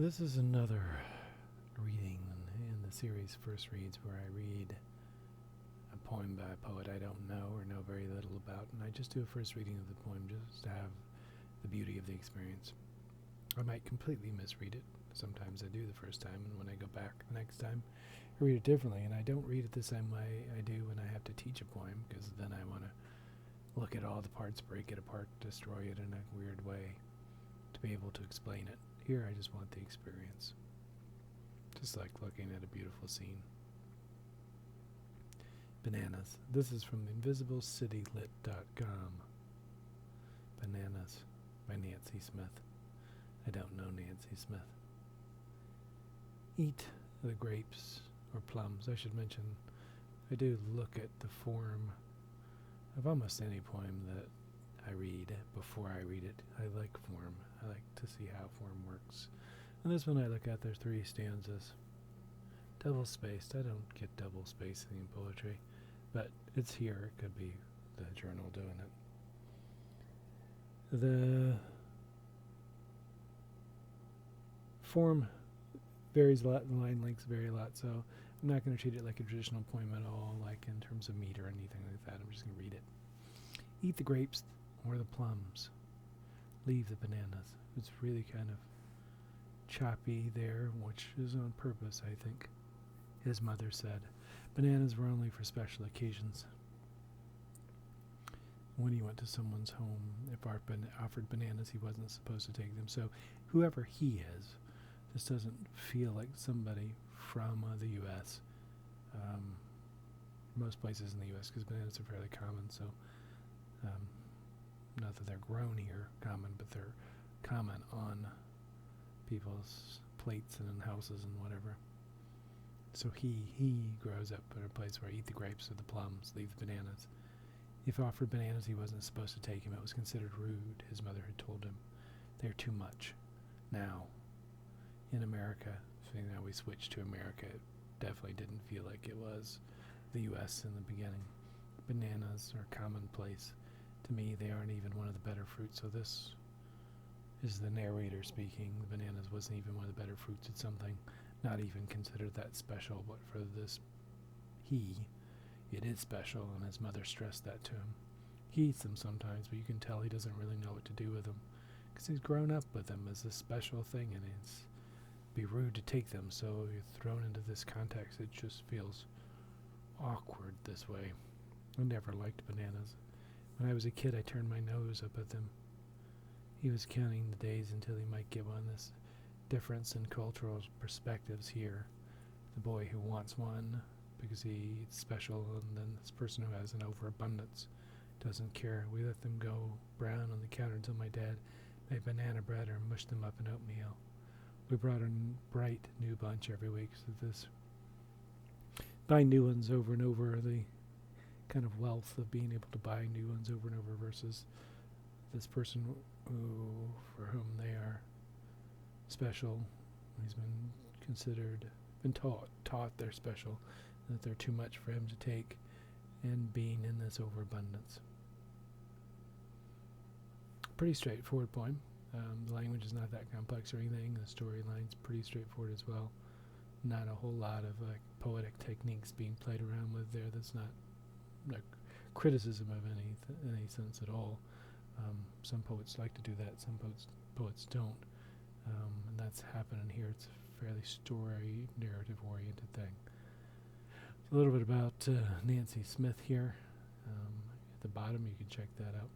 This is another reading in the series First Reads where I read a poem by a poet I don't know or know very little about, and I just do a first reading of the poem just to have the beauty of the experience. I might completely misread it. Sometimes I do the first time, and when I go back the next time, I read it differently, and I don't read it the same way I do when I have to teach a poem, because then I want to look at all the parts, break it apart, destroy it in a weird way to be able to explain it. Here I just want the experience. Just like looking at a beautiful scene. Bananas. This is from InvisibleCityLit.com. Bananas by Nancy Smith. I don't know Nancy Smith. Eat the grapes or plums. I should mention, I do look at the form of almost any poem that I read before I read it. I like form. I like to see how form works. And this one I look at, there's 3 stanzas. Double spaced. I don't get double spacing in poetry, but it's here. It could be the journal doing it. The form varies a lot, the line lengths vary a lot, so I'm not going to treat it like a traditional poem at all, like in terms of meter or anything like that. I'm just going to read it. Eat the grapes or the plums. Leave the bananas. It's really kind of choppy there, which is on purpose, I think. His mother said bananas were only for special occasions. When he went to someone's home, if offered bananas, he wasn't supposed to take them. So whoever he is, this doesn't feel like somebody from the U.S. Most places in the U.S., because bananas are fairly common, so not that they're grown here common, but they're common on people's plates and in houses and whatever. So he grows up in a place where eat the grapes or the plums, leave the bananas. If offered bananas, he wasn't supposed to take them. It was considered rude, his mother had told him. They're too much. Now, in America, so now we switched to America, it definitely didn't feel like it was the U.S. in the beginning. Bananas are commonplace. To me, they aren't even one of the better fruits, so this is the narrator speaking. The bananas wasn't even one of the better fruits. It's something not even considered that special, but for this it is special, and his mother stressed that to him. He eats them sometimes, but you can tell he doesn't really know what to do with them, because he's grown up with them as a special thing, and it's be rude to take them, so you're thrown into this context. It just feels awkward this way. I never liked bananas. When I was a kid, I turned my nose up at them. He was counting the days until he might get one. This difference in cultural perspectives here. The boy who wants one because he's special, and then this person who has an overabundance doesn't care. We let them go brown on the counter until my dad made banana bread or mushed them up in oatmeal. We brought a bright new bunch every week, so this buy new ones over and over, the kind of wealth of being able to buy new ones over and over versus this person for whom they are special. He's been taught they're special, that they're too much for him to take, and being in this overabundance. Pretty straightforward poem. The language is not that complex or anything. The storyline's pretty straightforward as well. Not a whole lot of poetic techniques being played around with there. That's not criticism of any sense at all. Some poets like to do that. Some poets don't. And that's happening here. It's a fairly story, narrative-oriented thing. A little bit about Nancy Smith here. At the bottom, you can check that out.